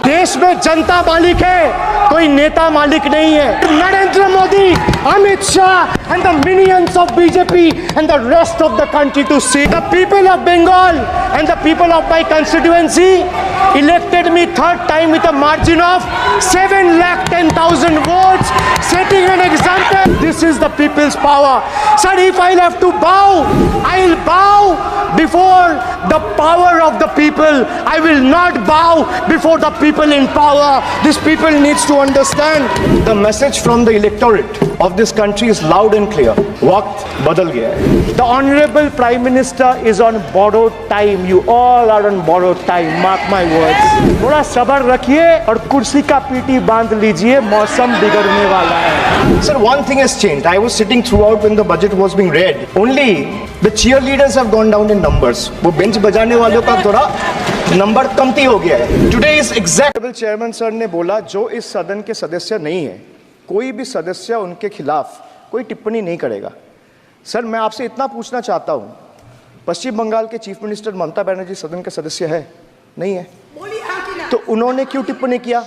देश में जनता मालिक है, कोई नेता मालिक नहीं है। Narendra Modi, Amit Shah and the minions of BJP and the rest of the country to see. The people of Bengal and the people of my constituency elected me third time with a margin of 7,10,000 votes, setting an example. This is the people's power. Sir, if I'll have to bow, I'll bow before the power of the people. I will not bow before the people in power. These people needs to understand. The message from the electorate of this country is loud and clear. वक्त बदल गया है. The Honorable Prime Minister is on borrowed time. You all are on borrowed time. Mark my words. थोड़ा सब्र रखिए और कुर्सी का पीटी बांध लीजिए. मौसम बिगड़ने वाला है. Sir, one thing has changed. I was sitting throughout when the budget was being read. Only the cheerleaders have gone down in numbers. वो बेंच बजाने वालों का थोड़ा नंबर कमती हो गया है. Today is exact. Chairman sir ने बोला जो इस सदन के सदस्य नहीं है, कोई भी सदस्य उनके खिलाफ कोई टिप्पणी नहीं करेगा. सर, मैं आपसे इतना पूछना चाहता हूं, पश्चिम बंगाल के चीफ मिनिस्टर ममता बनर्जी सदन के सदस्य है? नहीं है. तो उन्होंने क्यों टिप्पणी किया?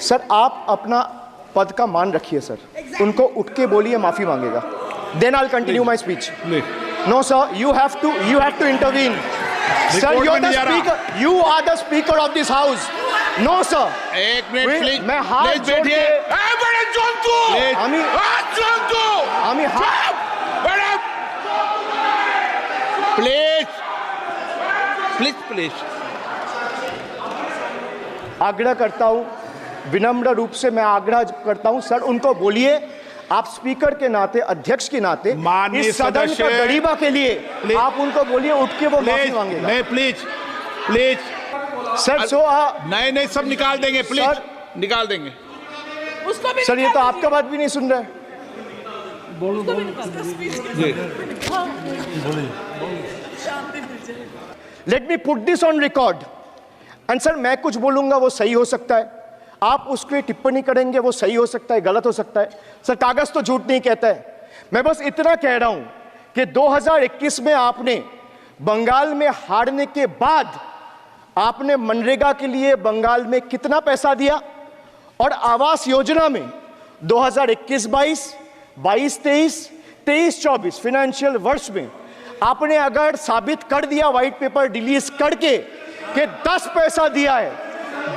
सर, आप अपना पद का मान रखिए. सर, उनको उठ के बोलिए, माफी मांगेगा. Then I will continue my speech. No sir, you have to intervene. Sir, you're the speaker. You are the speaker of this house. No, sir. एक मिनट प्लीज. मैं हाथ जोड़ के बड़े जंतु. हाथ जंतु. प्लीज. आग्रह करता हूं, विनम्र रूप से मैं आग्रह करता हूं. सर, उनको बोलिए, आप स्पीकर के नाते, अध्यक्ष के नाते, इस सदन का गरिमा के लिए आप उनको बोलिए, उठ के वो माफी मांगेगा. नहीं, प्लीज. सर, नहीं, सब निकाल देंगे. प्लीज निकाल देंगे. सर, ये तो आपका बात भी नहीं सुन रहे. Let me put this on record. And sir, मैं कुछ बोलूंगा वो सही हो सकता है, आप उसको टिप्पणी करेंगे वो सही हो सकता है, गलत हो सकता है. सर, कागज तो झूठ नहीं कहता है. मैं बस इतना कह रहा हूं कि 2021 में आपने बंगाल में हारने के बाद आपने मनरेगा के लिए बंगाल में कितना पैसा दिया, और आवास योजना में 2021-22, 22-23, 23-24 फाइनेंशियल वर्ष में आपने अगर साबित कर दिया व्हाइट पेपर रिलीज करके कि 10 पैसा दिया है,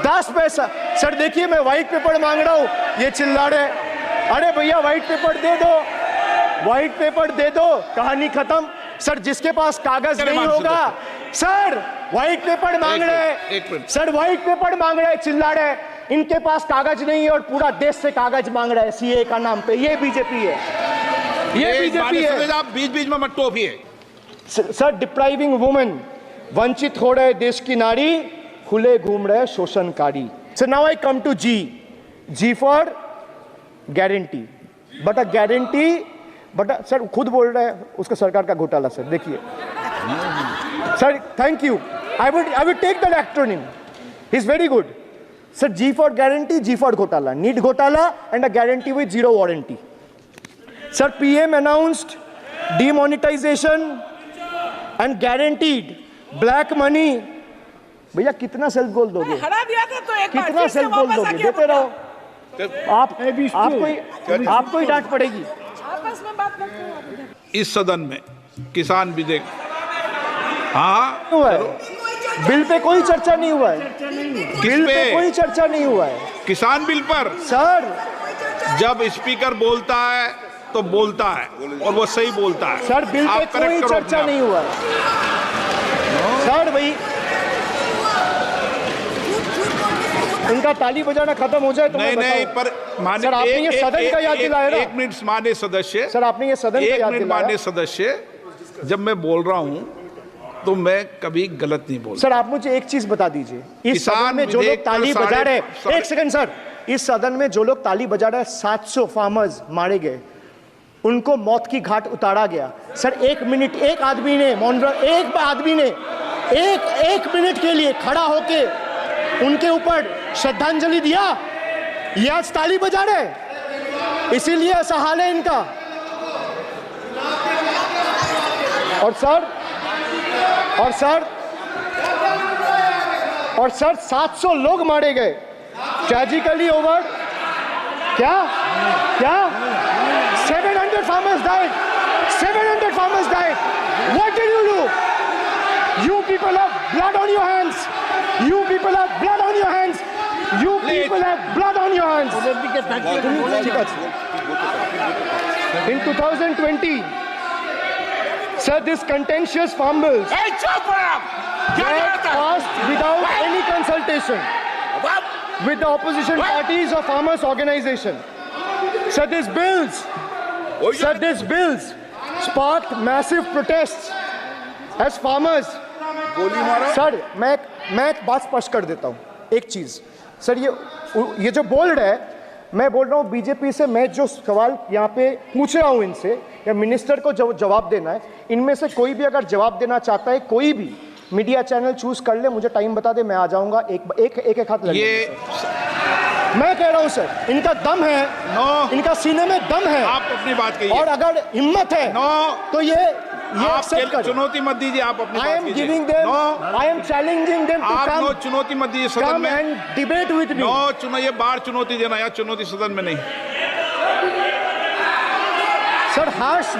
10 पैसा. सर देखिए, मैं व्हाइट पेपर मांग रहा हूं, ये चिल्ला रहे. अरे भैया, व्हाइट पेपर दे दो, व्हाइट पेपर दे दो, कहानी खत्म. सर, जिसके पास कागज नहीं होगा, सर व्हाइट पेपर मांग रहे हैं. सर, व्हाइट पेपर मांग रहे हैं, चिल्ला रहे. इनके पास कागज नहीं है और पूरा देश से कागज मांग रहा है सीए का नाम पे. ये बीजेपी है, ये बीजेपी है. आप बीच में मत टोकिए. सर, डिप्राइविंग वुमेन, वंचित हो रहे देश की नारी, खुले घूम रहे शोषणकारी. So now I come to G for guarantee. But a guarantee, but sir खुद बोल रहे हैं उसका सरकार का घोटाला. सर देखिए, sir thank you, I would take that acronym, he is very good. Sir, G for guarantee, G for घोटाला, नीट घोटाला and a guarantee with zero warranty. Sir, PM announced demonetisation and guaranteed black money. भैया, कितना self goal दोगे? हरा दिया था तो एक कितना सेल्फ गोल दोगे? देते रहो. आपको ही डांट पड़ेगी. आपस में बात करते हैं. इस सदन में किसान भी देख, हाँ हुआ है, बिल पे कोई चर्चा नहीं हुआ है. बिल पे कोई चर्चा नहीं हुआ है. किसान बिल पर सर, जब स्पीकर बोलता है तो बोलता है और वो सही बोलता है. सर, बिल पे कोई चर्चा नहीं हुआ है. सर भाई, इनका ताली बजाना खत्म हो जाए तो नहीं, पर माननीय सर, आपने ये सदन का याद दिलाया ना. एक मिनट माननीय सदस्य. सर, आपने ये सदन का याद दिलाया. माननीय सदस्य, जब मैं बोल रहा हूं तो मैं कभी गलत नहीं बोल. सर, आप मुझे एक चीज बता दीजिए, इस सदन में जो लोग ताली बजा रहे, एक सेकंड सर, इस सदन में जो लोग ताली बजा रहे, 700 फार्मर्स मारे गए, उनको मौत की घाट उतारा गया. सर, एक मिनट, एक आदमी ने एक मिनट के लिए खड़ा होके उनके ऊपर श्रद्धांजलि दिया. ये आज ताली बजा रहे, इसीलिए ऐसा हाल है इनका. और सर और सर 700 लोग मारे गए ट्रेजिकली ओवर क्या क्या 700 farmers died 700 farmers died what did you do you people have blood on your hands you people have blood on your hands you people have blood on your hands ঠিক আছে in 2020 sir this contentious farm bills were passed without any consultation with the opposition parties or farmers organization. Sir, these bills sparked massive protests as farmers. Sir मैं एक बात स्पष्ट कर देता हूँ एक चीज़ सर ये जो बोल रहा है मैं बोल रहा हूँ बीजेपी से मैं जो सवाल यहाँ पे पूछ रहा हूँ इनसे या मिनिस्टर को जवाब देना है इनमें से कोई भी अगर जवाब देना चाहता है कोई भी मीडिया चैनल चूज कर ले मुझे टाइम बता दे मैं आ जाऊंगा एक हाथ लगे मैं कह रहा हूं सर इनका दम है इनका सीने में दम है आप अपनी बात कहिए और अगर हिम्मत है तो ये आप चुनौती मत दीजिए आप अपनी I am giving them I am challenging them to come चुनौती मत दीजिए सदन में एंड डिबेट विद मी ये बार चुनौती देना या चुनौती सदन में नहीं sir harsh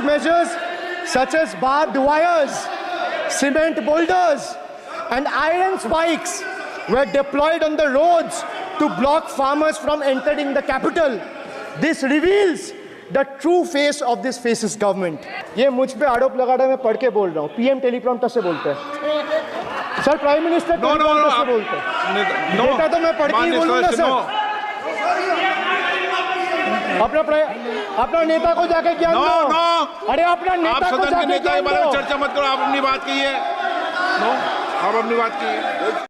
measures such as barbed wires, cement boulders, and iron spikes were deployed on the roads to block farmers from entering the capital. This reveals the true face of this fascist government. ये मुझ पे आरोप लगा रहा है मैं पढ़ के बोल रहा हूँ पीएम टेलीप्रॉम्प्टर से बोलते हैं सर प्राइम मिनिस्टर टेलीप्रॉम्प्टर से बोलते हैं डेटा तो मैं पढ़ के ही बोलूँगा सर अपना नेता को जाके क्या अरे अपना नेता को जाके नेता के बारे में चर्चा मत करो आप अपनी बात कीजिए आप अपनी बात कीजिए